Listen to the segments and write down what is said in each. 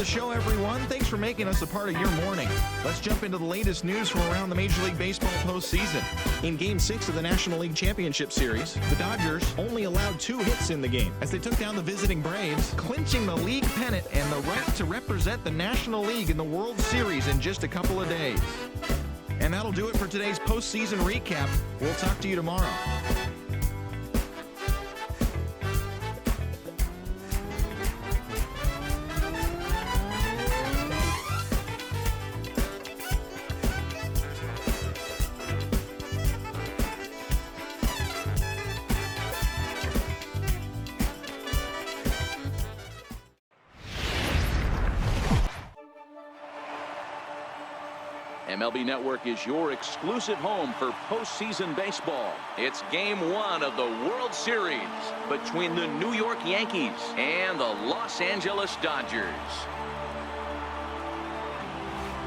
the show, everyone. Thanks for making us a part of your morning. Let's jump into the latest news from around the Major League Baseball postseason. In Game 6 of the National League Championship Series, the Dodgers only allowed 2 hits in the game as they took down the visiting Braves, clinching the league pennant and the right to represent the National League in the World Series in just a couple of days. And that'll do it for today's postseason recap. We'll talk to you tomorrow. MLB Network is your exclusive home for postseason baseball. It's Game 1 of the World Series between the New York Yankees and the Los Angeles Dodgers.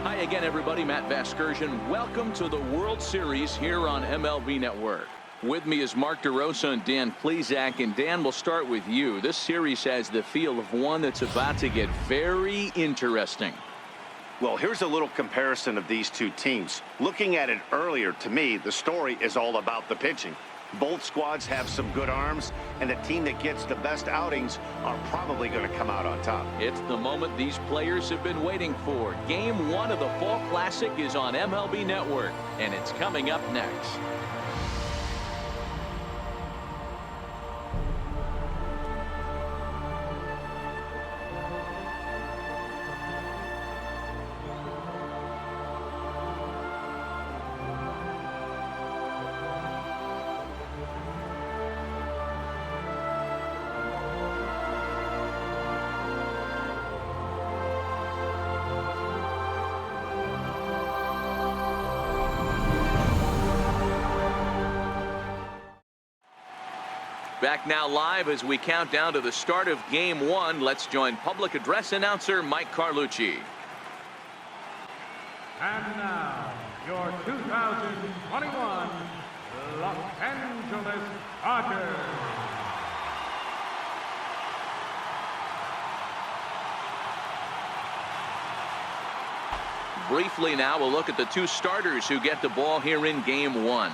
Hi again, everybody. Matt Vasgersian. Welcome to the World Series here on MLB Network. With me is Mark DeRosa and Dan Plesac. And Dan, we'll start with you. This series has the feel of one that's about to get very interesting. Well, here's a little comparison of these two teams. Looking at it earlier, to me, the story is all about the pitching. Both squads have some good arms, and the team that gets the best outings are probably going to come out on top. It's the moment these players have been waiting for. Game 1 of the Fall Classic is on MLB Network, and it's coming up next. Back now live as we count down to the start of Game 1. Let's join public address announcer Mike Carlucci. And now, your 2021 Los Angeles Dodgers. Briefly now, we'll look at the 2 starters who get the ball here in Game 1.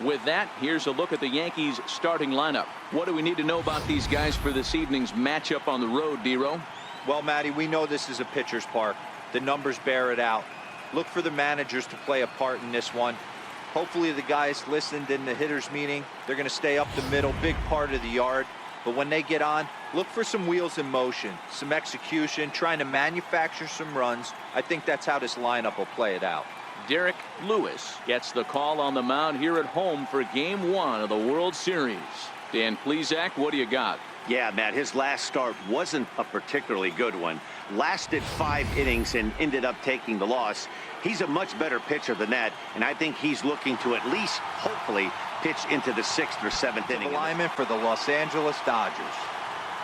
With that, here's a look at the Yankees starting lineup. What do we need to know about these guys for this evening's matchup on the road, D-Row? Well, Matty, we know this is a pitcher's park. The numbers bear it out. Look for the managers to play a part in this one. Hopefully the guys listened in the hitters meeting. They're going to stay up the middle, big part of the yard. But when they get on, look for some wheels in motion, some execution, trying to manufacture some runs. I think that's how this lineup will play it out. Derek Lewis gets the call on the mound here at home for Game 1 of the World Series. Dan Plesac, what do you got? Yeah, Matt, his last start wasn't a particularly good one. Lasted 5 innings and ended up taking the loss. He's a much better pitcher than that, and I think he's looking to at least, hopefully, pitch into the 6th or 7th inning. Alignment for the Los Angeles Dodgers.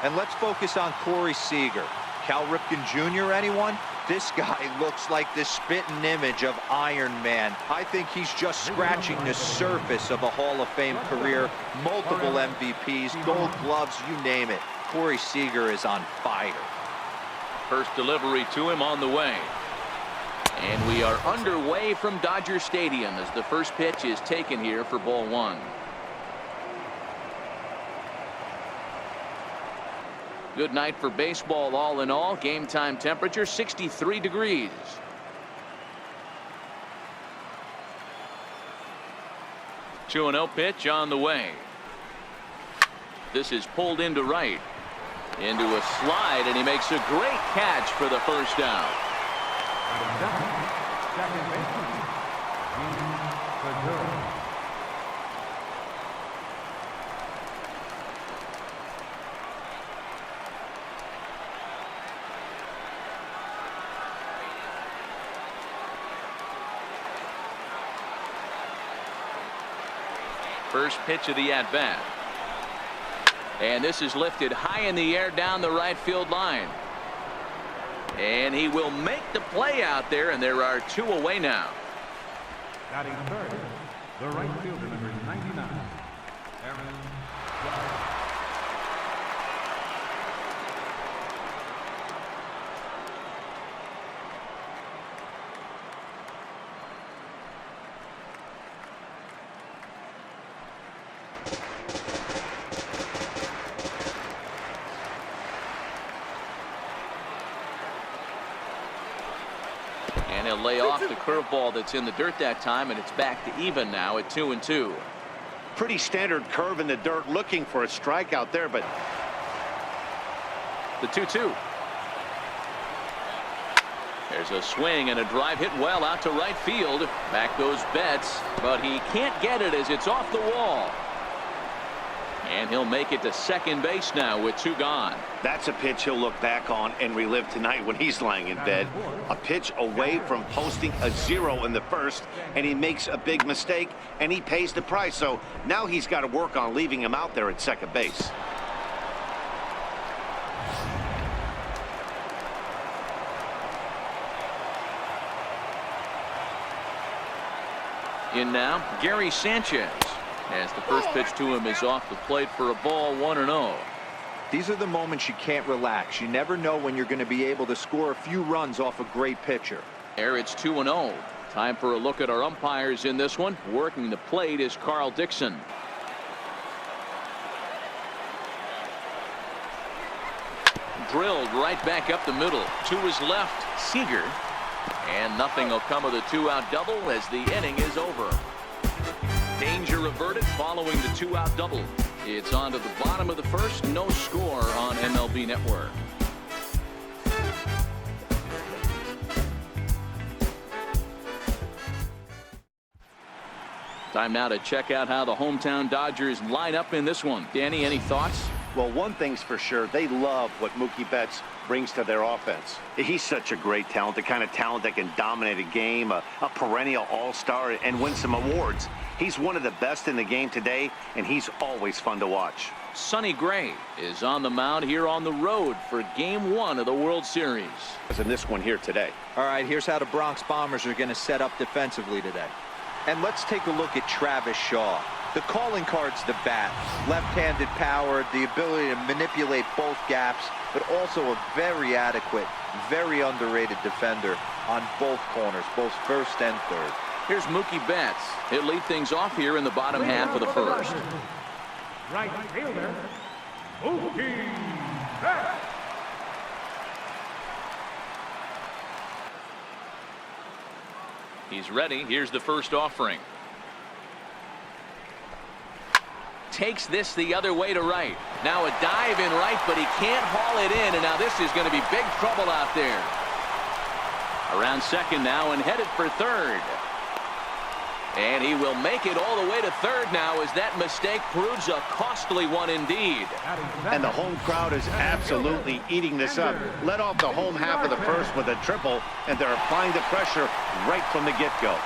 And let's focus on Corey Seager. Cal Ripken Jr., anyone? This guy looks like the spitting image of Iron Man. I think he's just scratching the surface of a Hall of Fame career. Multiple MVPs, Gold Gloves, you name it. Corey Seager is on fire. First delivery to him on the way. And we are underway from Dodger Stadium as the first pitch is taken here for ball 1. Good night for baseball all in all. Game time temperature 63 degrees. Two 2-0 pitch on the way. This is pulled into right. Into a slide, and he makes a great catch for the first down. Second baseman, Segura. First pitch of the at-bat. And this is lifted high in the air down the right field line. And he will make the play out there, and there are 2 away now. Batting third, the right fielder, number 99, Aaron Judge. And he'll lay off the curveball that's in the dirt that time, and it's back to even now at 2-2. Pretty standard curve in the dirt, looking for a strikeout there, but The 2-2. There's a swing and a drive hit well out to right field. Back goes Betts, but he can't get it as it's off the wall. And he'll make it to second base now with 2 gone. that's a pitch he'll look back on and relive tonight when he's lying in bed. A pitch away from posting a 0 in the first, and he makes a big mistake, and he pays the price. So now he's got to work on leaving him out there at second base. In now, Gary Sanchez, as the first pitch to him is off the plate for a ball, 1-0. These are the moments you can't relax. You never know when you're going to be able to score a few runs off a great pitcher. There it's 2-0. Time for a look at our umpires in this one. Working the plate is Carl Dixon. Drilled right back up the middle. To his left, Seager. And nothing will come of the 2-out double as the inning is over. Danger averted following the 2-out double. It's on to the bottom of the first. No score on MLB Network. Time now to check out how the hometown Dodgers line up in this one. Danny, any thoughts? Well, one thing's for sure, they love what Mookie Betts brings to their offense. He's such a great talent, the kind of talent that can dominate a game, a perennial all-star, and win some awards. He's one of the best in the game today, and he's always fun to watch. Sonny Gray is on the mound here on the road for Game 1 of the World Series. In this one here today. All right, here's how the Bronx Bombers are going to set up defensively today. And let's take a look at Travis Shaw. The calling card's the bat. Left-handed power, the ability to manipulate both gaps, but also a very adequate, very underrated defender on both corners, both first and third. Here's Mookie Betts. He'll lead things off here in the bottom half of the first. Right fielder, Mookie Betts. He's ready. Here's the first offering. Takes this the other way to right. Now a dive in right, but he can't haul it in, and now this is going to be big trouble out there. Around second now and headed for third. And he will make it all the way to third now as that mistake proves a costly one indeed. And the home crowd is absolutely eating this up. Led off the home half of the first with a triple, and they're applying the pressure right from the get-go.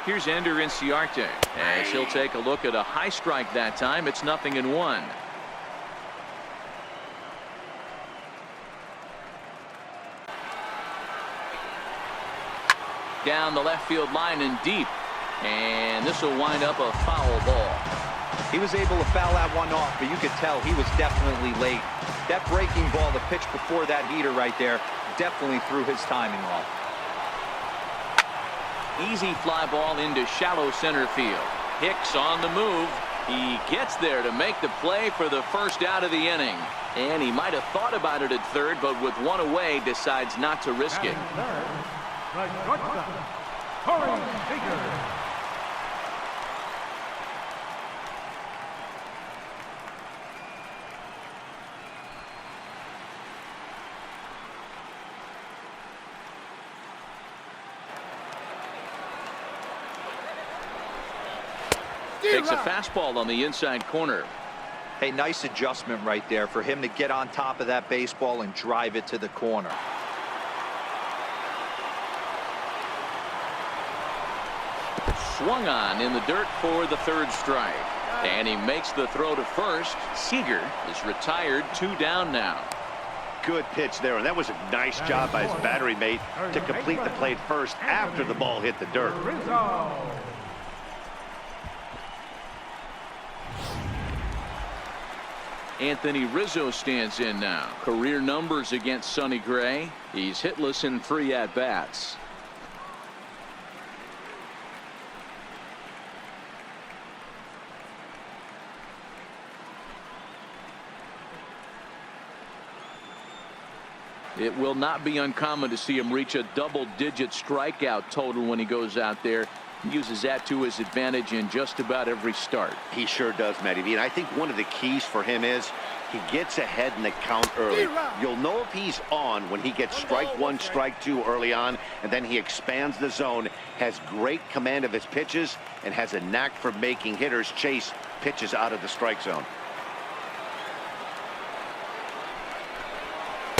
Here's Ender Inciarte as he'll take a look at a high strike that time. It's 0-1. Down the left field line and deep, and this will wind up a foul ball. He was able to foul that one off, but you could tell he was definitely late. That breaking ball, the pitch before that heater right there, definitely threw his timing off. Easy fly ball into shallow center field. Hicks on the move. He gets there to make the play for the first out of the inning. And he might have thought about it at third, but with one away, decides not to risk it. The shortstop, Corey Seager. Takes a fastball on the inside corner. Hey, nice adjustment right there for him to get on top of that baseball and drive it to the corner. Swung on in the dirt for the third strike. And he makes the throw to first. Seager is retired, 2 down now. Good pitch there, and that was a nice job by his battery mate to complete the play first after the ball hit the dirt. Anthony Rizzo stands in now. Career numbers against Sonny Gray. He's hitless in 3 at-bats. It will not be uncommon to see him reach a double-digit strikeout total when he goes out there. He uses that to his advantage in just about every start. He sure does, Matty V. And I think one of the keys for him is he gets ahead in the count early. You'll know if he's on when he gets strike one, strike two early on, and then he expands the zone, has great command of his pitches, and has a knack for making hitters chase pitches out of the strike zone.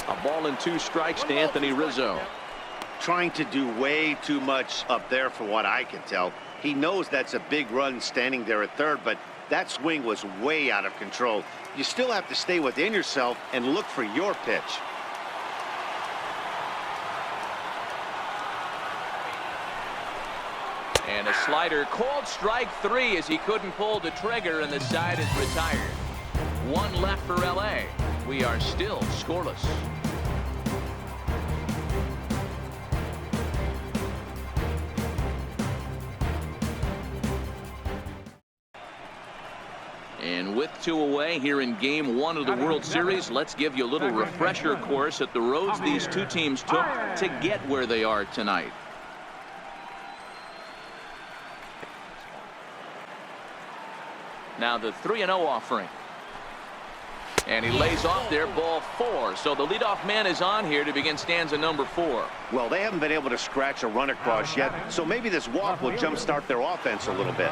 A ball and 2 strikes to Anthony Rizzo. Trying to do way too much up there for what I can tell. He knows that's a big run standing there at third, but that swing was way out of control. You still have to stay within yourself and look for your pitch. And a slider called strike 3 as he couldn't pull the trigger, and the side is retired. 1 left for LA. We are still scoreless. And with 2 away here in Game 1 of the World Series, let's give you a little refresher course at the roads these two teams took to get where they are tonight. Now the 3-0 offering. And he lays off there, ball 4. So the leadoff man is on here to begin stanza number 4. Well, they haven't been able to scratch a run across yet, so maybe this walk will jumpstart their offense a little bit.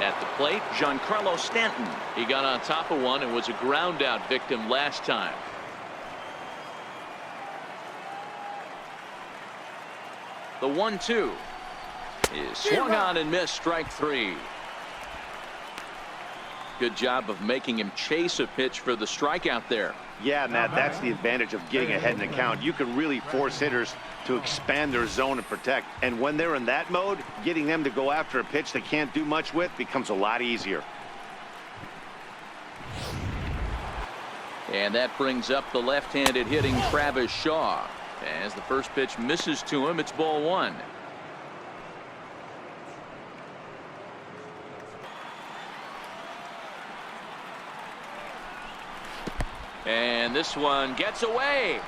At the plate, Giancarlo Stanton. He got on top of one and was a ground out victim last time. The 1-2 is swung on and missed, strike 3. Good job of making him chase a pitch for the strikeout there. Yeah, Matt, that's the advantage of getting ahead in the count. You can really force hitters to expand their zone and protect. And when they're in that mode, getting them to go after a pitch they can't do much with becomes a lot easier. And that brings up the left-handed hitting Travis Shaw. As the first pitch misses to him, it's ball 1. And this one gets away.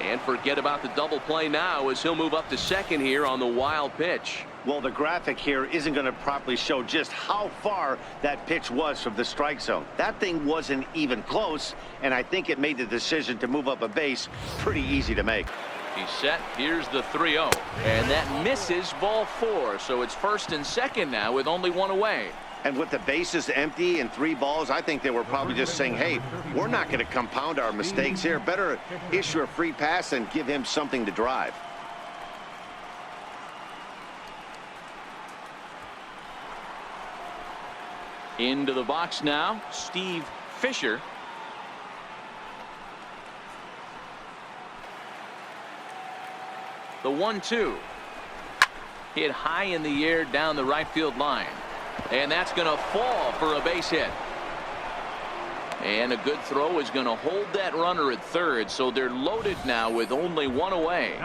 And forget about the double play now as he'll move up to second here on the wild pitch. Well, the graphic here isn't going to properly show just how far that pitch was from the strike zone. That thing wasn't even close, and I think it made the decision to move up a base pretty easy to make. He's set. Here's the 3-0. And that misses, ball 4. So it's first and second now with only 1 away. And with the bases empty and 3 balls, I think they were probably just saying, hey, we're not going to compound our mistakes here. Better issue a free pass and give him something to drive. Into the box now, Steve Fisher. The 1-2. Hit high in the air down the right field line. And that's going to fall for a base hit. And a good throw is going to hold that runner at third. So they're loaded now with only 1 away.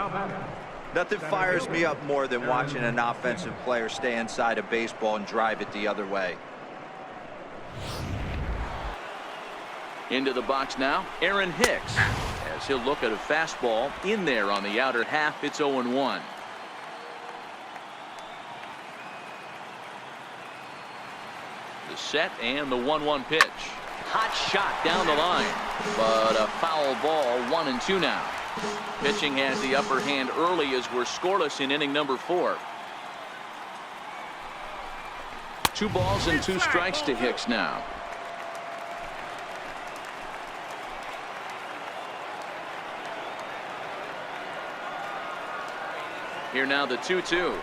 Nothing fires me up more than watching an offensive player stay inside a baseball and drive it the other way. Into the box now, Aaron Hicks. As he'll look at a fastball in there on the outer half. It's 0-1. The set and the 1-1 pitch. Hot shot down the line, but a foul ball. 1-2 now. Pitching has the upper hand early as we're scoreless in inning number 4. 2 balls and 2 strikes to Hicks now. Here now the 2-2.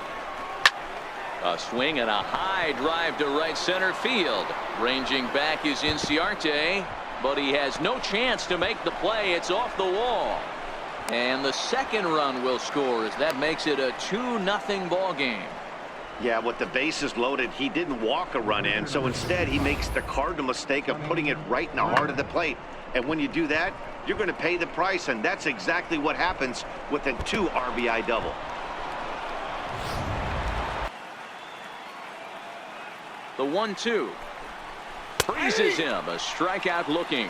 A swing and a high drive to right center field. Ranging back is Inciarte, but he has no chance to make the play. It's off the wall. And the second run will score as that makes it a 2-0 ball game. Yeah, with the bases loaded, he didn't walk a run in, so instead he makes the cardinal mistake of putting it right in the heart of the plate. And when you do that, you're going to pay the price, and that's exactly what happens with a 2 RBI double. The 1-2. Freezes him. A strikeout looking.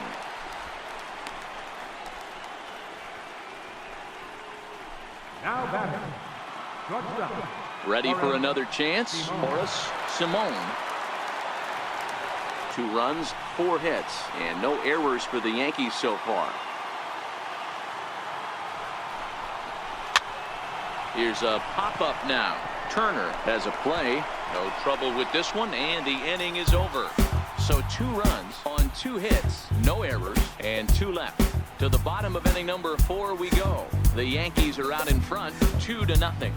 Now batting. Shortstop. Ready for another chance. Horace Simone. 2 runs, 4 hits, and no errors for the Yankees so far. Here's a pop-up now. Turner has a play. No trouble with this one, and the inning is over. So 2 runs on 2 hits, no errors, and 2 left. To the bottom of inning number 4 we go. The Yankees are out in front, 2-0.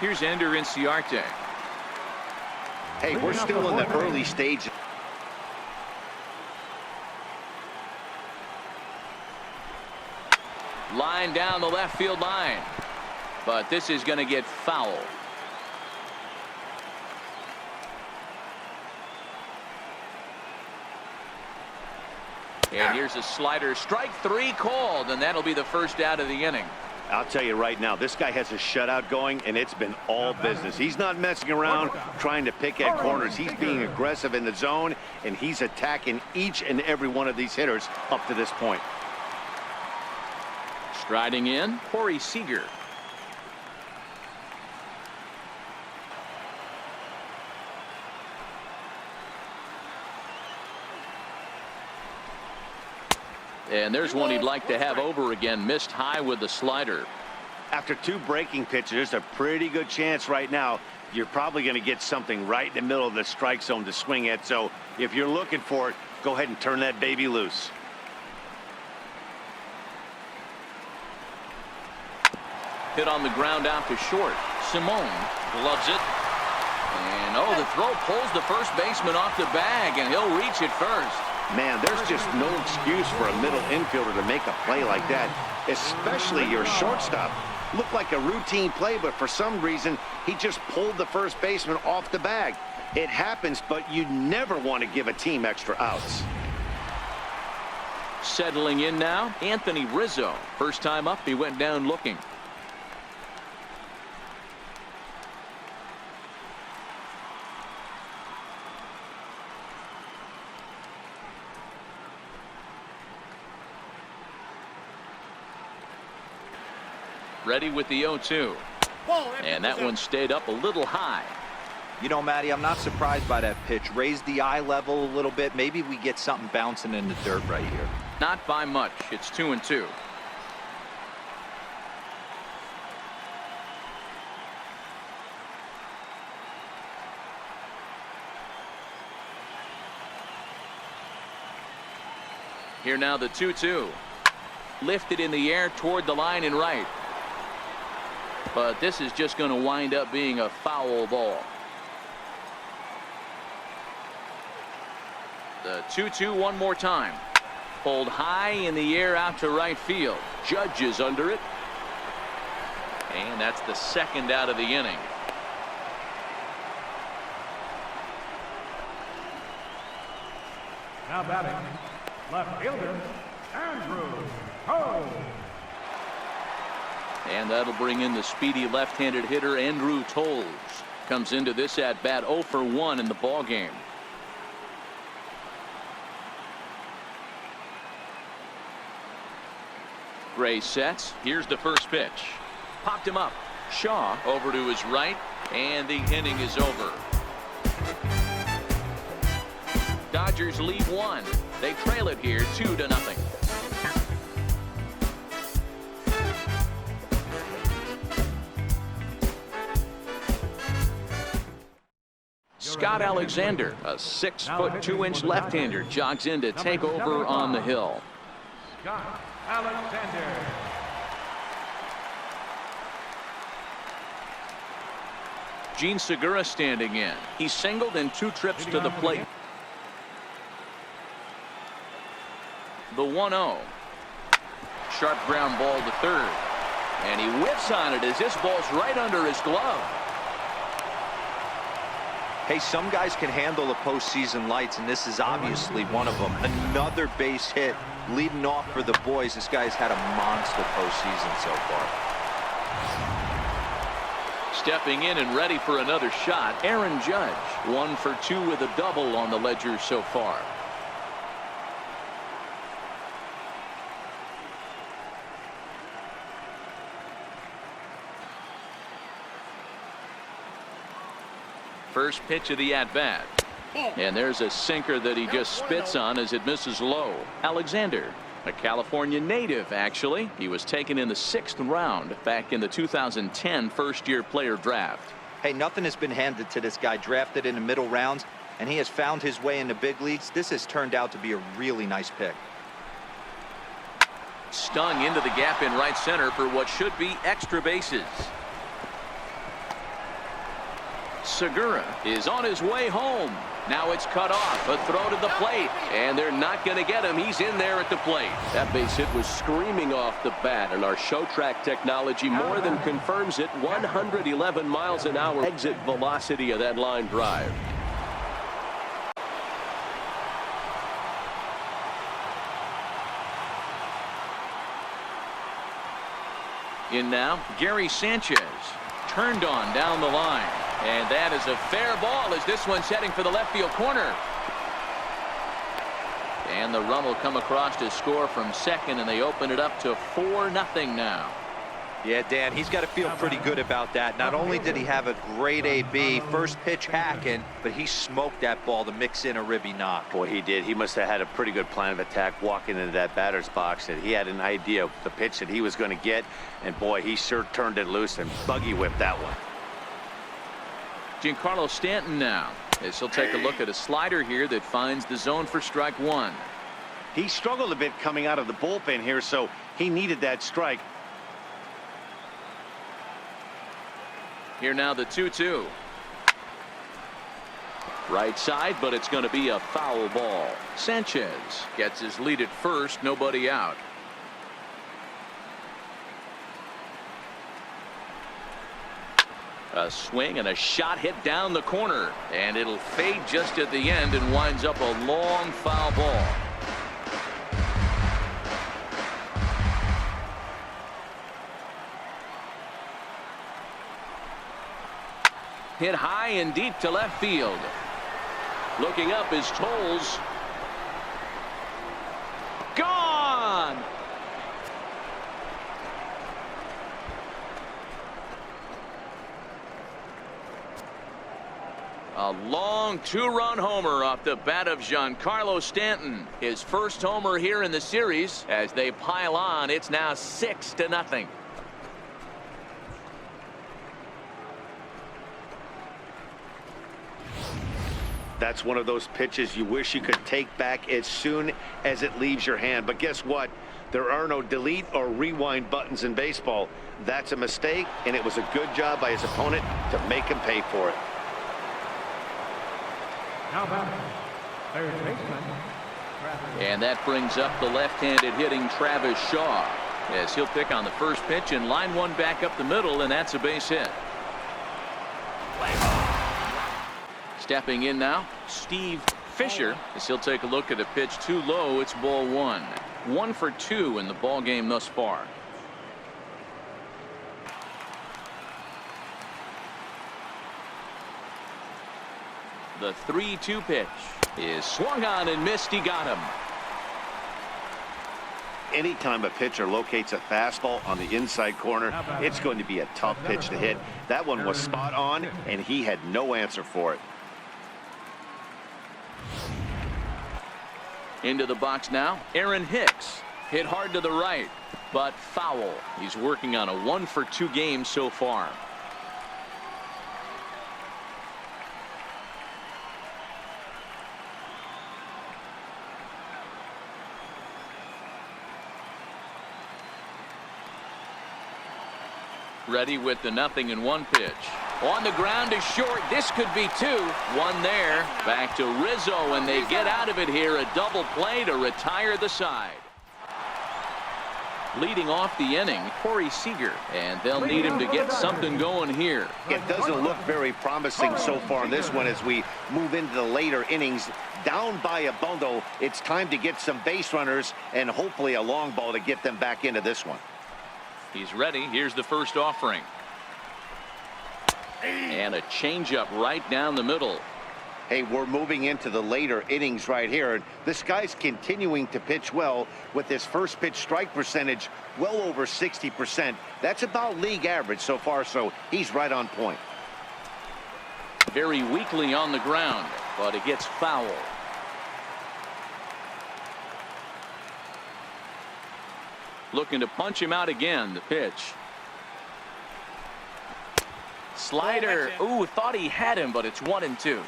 Here's Ender Inciarte. Hey, we're still in the early stage. Line down the left field line. But this is going to get foul. And here's a slider. Strike 3 called, and that'll be the first out of the inning. I'll tell you right now, this guy has a shutout going, and it's been all business. He's not messing around trying to pick at corners. He's being aggressive in the zone, and he's attacking each and every one of these hitters up to this point. Striding in, Corey Seager. And there's one he'd like to have over again. Missed high with the slider. After 2 breaking pitches, there's a pretty good chance right now you're probably going to get something right in the middle of the strike zone to swing at. So if you're looking for it, go ahead and turn that baby loose. Hit on the ground out to short. Simone gloves it. And oh, the throw pulls the first baseman off the bag, and he'll reach it first. Man, there's just no excuse for a middle infielder to make a play like that, especially your shortstop. Looked like a routine play, but for some reason, he just pulled the first baseman off the bag. It happens, but you never want to give a team extra outs. Settling in now, Anthony Rizzo. First time up, he went down looking. Ready with the 0-2. And that one stayed up a little high. You know, Matty, I'm not surprised by that pitch. Raise the eye level a little bit. Maybe we get something bouncing in the dirt right here. Not by much. It's 2-2. Here now the 2-2. Lifted in the air toward the line and right. But this is just going to wind up being a foul ball. The 2-2 one more time. Pulled high in the air out to right field. Judge is under it. And that's the second out of the inning. Now batting. Left fielder, Andrew Cole. And that'll bring in the speedy left-handed hitter Andrew Toles. Comes into this at-bat 0 for 1 in the ballgame. Gray sets. Here's the first pitch. Popped him up. Shaw over to his right, and the inning is over. Dodgers lead 1. They trail it here 2-0. Scott Alexander, a 6-foot 2-inch left-hander, jogs in to take over on the hill. Scott Alexander. Gene Segura standing in. He singled in 2 trips to the plate. The 1-0. Sharp ground ball to third. And he whiffs on it as this ball's right under his glove. Hey, some guys can handle the postseason lights, and this is obviously one of them. Another base hit leading off for the boys. This guy's had a monster postseason so far. Stepping in and ready for another shot, Aaron Judge. 1 for 2 with a double on the ledger so far. First pitch of the at-bat. And there's a sinker that he just spits on as it misses low. Alexander, a California native, actually. He was taken in the 6th round back in the 2010 first-year player draft. Hey, nothing has been handed to this guy. Drafted in the middle rounds, and he has found his way in the big leagues. This has turned out to be a really nice pick. Stung into the gap in right center for what should be extra bases. Segura is on his way home. Now it's cut off. A throw to the plate. And they're not going to get him. He's in there at the plate. That base hit was screaming off the bat, and our show track technology more than confirms it. 111 miles an hour exit velocity of that line drive. In now, Gary Sanchez. Turned on down the line. And that is a fair ball as this one's heading for the left field corner. And the run will come across to score from second, and they open it up to 4-0 now. Yeah, Dan, he's got to feel pretty good about that. Not only did he have a great AB, first pitch hacking, but he smoked that ball to mix in a ribby knock. Boy, he did. He must have had a pretty good plan of attack walking into that batter's box. And he had an idea of the pitch that he was going to get. And boy, he sure turned it loose and buggy whipped that one. Giancarlo Stanton now, as he'll take a look at a slider here that finds the zone for strike one. He struggled a bit coming out of the bullpen here, so he needed that strike. Here now the 2-2. Right side, but it's going to be a foul ball. Sanchez gets his lead at first, nobody out. A swing and a shot hit down the corner, and it'll fade just at the end and winds up a long foul ball. Hit high and deep to left field. Looking up is Tolles. Gone! A long 2-run homer off the bat of Giancarlo Stanton. His first homer here in the series. As they pile on, it's now 6-0. That's one of those pitches you wish you could take back as soon as it leaves your hand. But guess what? There are no delete or rewind buttons in baseball. That's a mistake, and it was a good job by his opponent to make him pay for it. Now back, third baseman. And that brings up the left-handed hitting Travis Shaw, as he'll pick on the first pitch and line one back up the middle, and that's a base hit. Stepping in now, Steve Fisher, as he'll take a look at a pitch too low. It's ball one. 1 for 2 in the ball game thus far. The 3-2 pitch is swung on and missed. He got him. Anytime a pitcher locates a fastball on the inside corner, it's going to be a tough pitch to hit. That one was spot on, and he had no answer for it. Into the box now, Aaron Hicks. Hit hard to the right, but foul. He's working on a 1 for 2 game so far. Ready with the 0-1 pitch. On the ground is short. This could be 2. 1 there. Back to Rizzo, and they get out of it here. A double play to retire the side. Leading off the inning, Corey Seager, and they'll need him to get something going here. It doesn't look very promising so far in this one as we move into the later innings. Down by a bundle, it's time to get some base runners and hopefully a long ball to get them back into this one. He's ready. Here's the first offering. And a changeup right down the middle. Hey, we're moving into the later innings right here. And this guy's continuing to pitch well with his first pitch strike percentage well over 60%. That's about league average so far, so he's right on point. Very weakly on the ground, but it gets foul. Looking to punch him out again. The pitch. Slider. Ooh, thought he had him, but it's 1-2.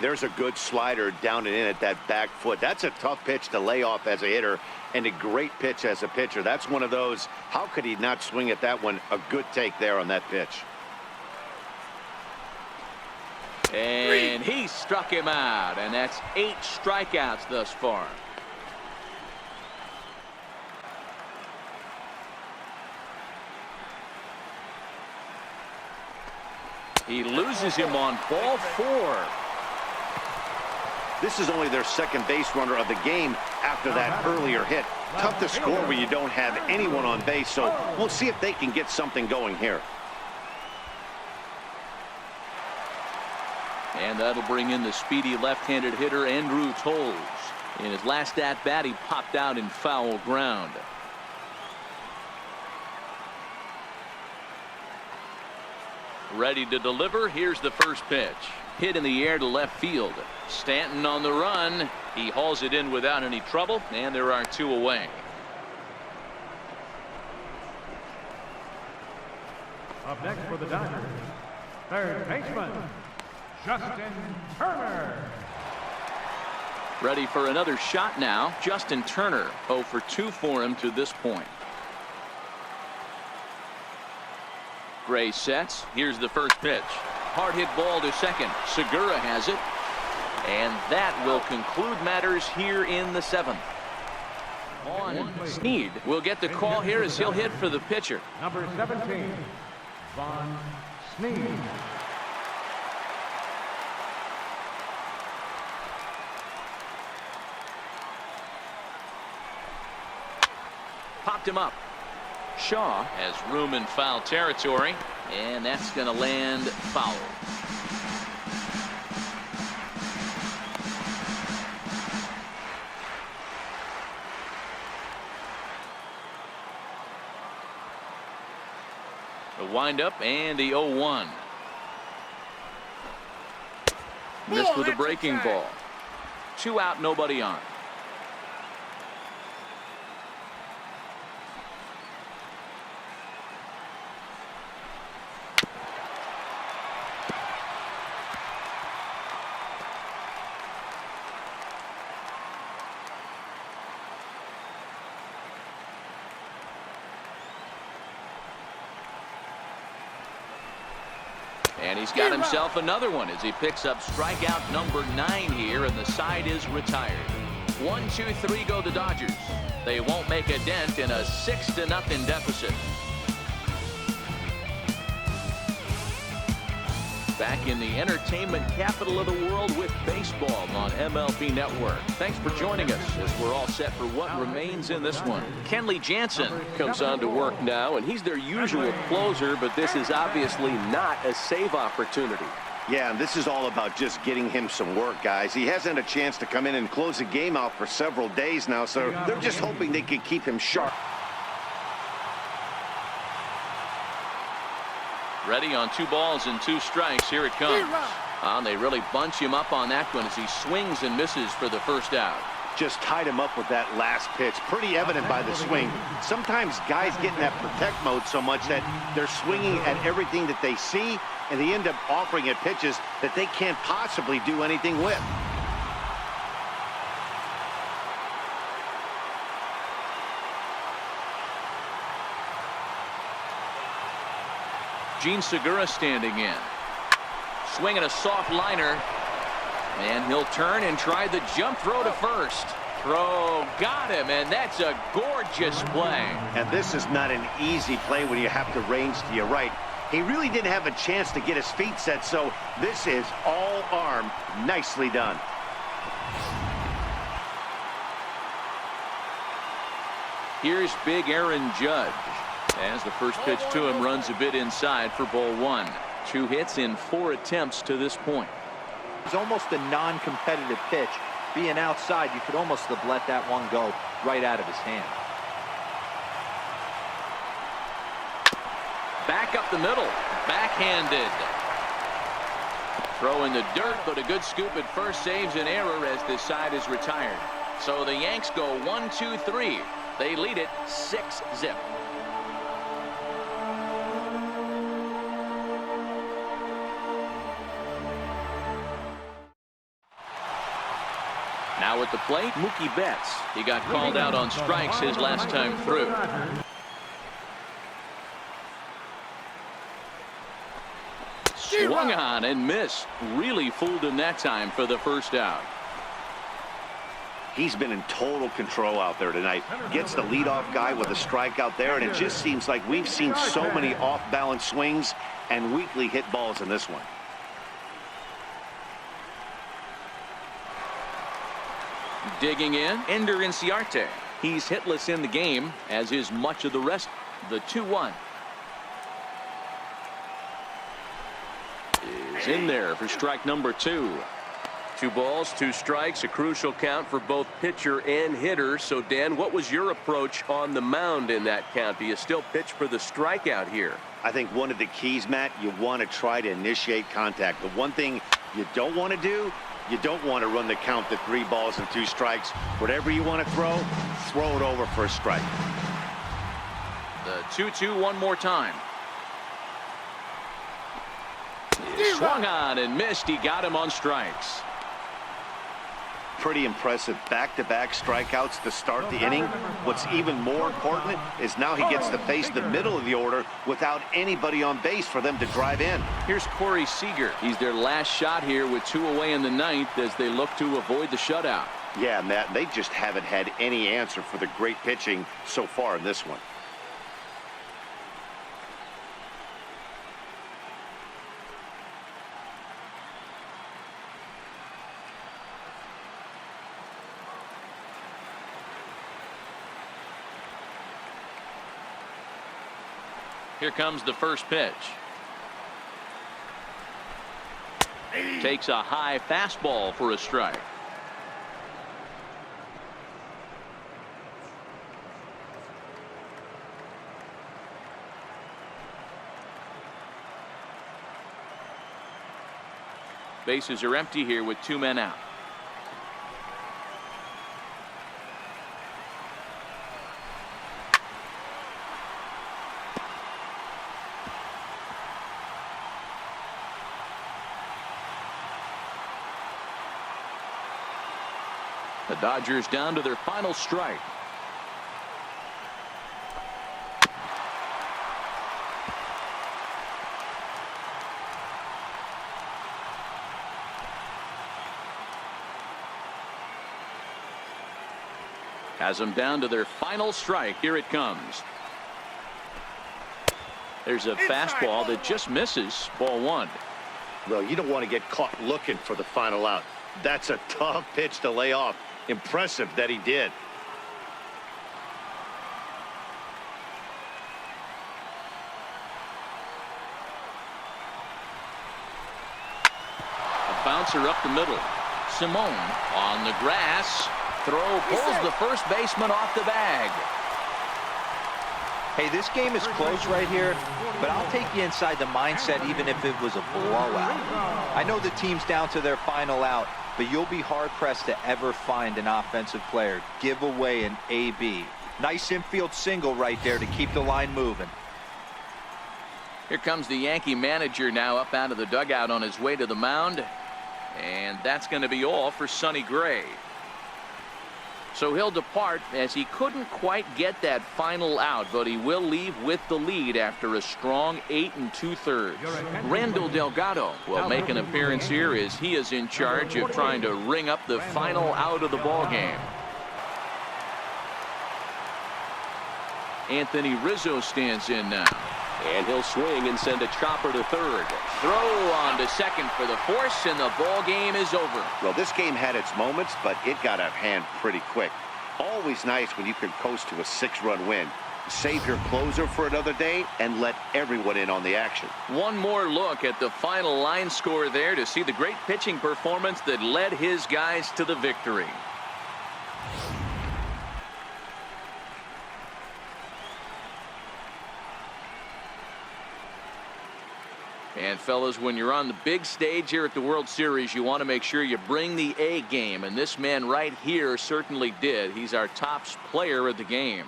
There's a good slider down and in at that back foot. That's a tough pitch to lay off as a hitter and a great pitch as a pitcher. That's one of those, how could he not swing at that one? A good take there on that pitch. And he struck him out, and that's 8 strikeouts thus far. He loses him on ball 4. This is only their second base runner of the game after that earlier hit. Tough to score when you don't have anyone on base, so we'll see if they can get something going here. And that'll bring in the speedy left-handed hitter Andrew Toles. In his last at-bat, he popped out in foul ground. Ready to deliver. Here's the first pitch. Hit in the air to left field. Stanton on the run. He hauls it in without any trouble, and there are 2 away. Up next for the Dodgers, third baseman, Justin Turner. Ready for another shot now. Justin Turner, 0 for 2 for him to this point. Gray sets. Here's the first pitch. Hard hit ball to second. Segura has it. And that will conclude matters here in the 7th. Snead will get the call here as he'll hit for the pitcher. Number 17, Von Snead. Popped him up. Shaw has room in foul territory, and that's going to land foul. The windup and the 0-1. Missed with a breaking ball. 2 out, nobody on. And he's got himself another one as he picks up strikeout number 9 here, and the side is retired. 1, 2, 3 go the Dodgers. They won't make a dent in a 6-0 deficit. Back in the entertainment capital of the world with baseball on MLB Network. Thanks for joining us as we're all set for what remains in this one. Kenley Jansen Comes on to work now, and he's their usual closer, but this is obviously not a save opportunity. Yeah, and this is all about just getting him some work, guys. He hasn't had a chance to come in and close the game out for several days now, so they're just hoping they can keep him sharp. Ready on 2 balls and 2 strikes. Here it comes. And they really bunch him up on that one as he swings and misses for the first out. Just tied him up with that last pitch. Pretty evident by the swing. Sometimes guys get in that protect mode so much that they're swinging at everything that they see, and they end up offering at pitches that they can't possibly do anything with. Gene Segura standing in. Swinging a soft liner. And he'll turn and try the jump throw to first. Throw got him, and that's a gorgeous play. And this is not an easy play when you have to range to your right. He really didn't have a chance to get his feet set, so this is all arm. Nicely done. Here's big Aaron Judge. As the first pitch to him runs a bit inside for ball 1. 2 hits in 4 attempts to this point. It's almost a non-competitive pitch. Being outside, you could almost have let that one go right out of his hand. Back up the middle. Backhanded. Throw in the dirt, but a good scoop at first saves an error as this side is retired. So the Yanks go 1-2-3. They lead it 6-0. Now at the plate, Mookie Betts. He got called out on strikes his last time through. Swung on and missed. Really fooled him that time for the first out. He's been in total control out there tonight. Gets the leadoff guy with a strikeout there, and it just seems like we've seen so many off-balance swings and weakly hit balls in this one. Digging in, Ender Inciarte. He's hitless in the game, as is much of the rest. The 2-1. Is in there for strike number 2. 2 balls, 2 strikes, a crucial count for both pitcher and hitter. So, Dan, what was your approach on the mound in that count? Do you still pitch for the strikeout here? I think one of the keys, Matt, you want to try to initiate contact. The one thing you don't want to do, you don't want to run the count to 3 balls and 2 strikes. Whatever you want to throw it over for a strike. The 2-2 one more time. Swung on and missed. He got him on strikes. Pretty impressive back-to-back strikeouts to start the inning. What's even more important is now he gets to face the middle of the order without anybody on base for them to drive in. Here's Corey Seager. He's their last shot here with 2 away in the 9th as they look to avoid the shutout. Yeah, Matt, they just haven't had any answer for the great pitching so far in this one. Here comes the first pitch. Takes a high fastball for a strike. Bases are empty here with 2 men out. The Dodgers down to their final strike. Has them down to their final strike. Here it comes. There's a fastball that just misses. Ball 1. Well, you don't want to get caught looking for the final out. That's a tough pitch to lay off. Impressive that he did. A bouncer up the middle. Simone on the grass. Throw pulls the first baseman off the bag. Hey, this game is close right here, but I'll take you inside the mindset even if it was a blowout. I know the team's down to their final out, but you'll be hard-pressed to ever find an offensive player give away an AB. Nice infield single right there to keep the line moving. Here comes the Yankee manager now up out of the dugout on his way to the mound. And that's going to be all for Sonny Gray. So he'll depart as he couldn't quite get that final out, but he will leave with the lead after a strong 8 2/3. Randall Delgado will make an appearance here as he is in charge of trying to ring up the final out of the ball game. Anthony Rizzo stands in now. And he'll swing and send a chopper to third. Throw on to second for the force, and the ball game is over. Well, this game had its moments, but it got out of hand pretty quick. Always nice when you can coast to a 6-run win. save your closer for another day and let everyone in on the action. One more look at the final line score there to see the great pitching performance that led his guys to the victory. And fellas, when you're on the big stage here at the World Series, you want to make sure you bring the A game, and this man right here certainly did. He's our top player of the game.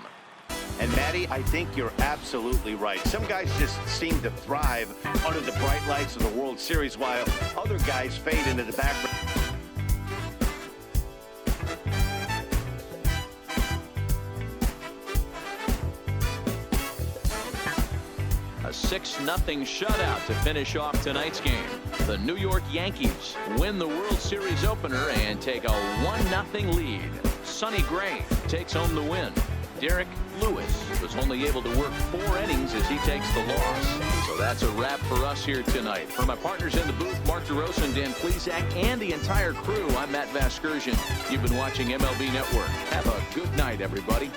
And Matty, I think you're absolutely right. Some guys just seem to thrive under the bright lights of the World Series, while other guys fade into the background. A 6-0 shutout to finish off tonight's game. The New York Yankees win the World Series opener and take a 1-0 lead. Sonny Gray takes home the win. Derek Lewis was only able to work 4 innings as he takes the loss. So that's a wrap for us here tonight. For my partners in the booth, Mark DeRosa and Dan Plesac, and the entire crew, I'm Matt Vasgersian. You've been watching MLB Network. Have a good night, everybody.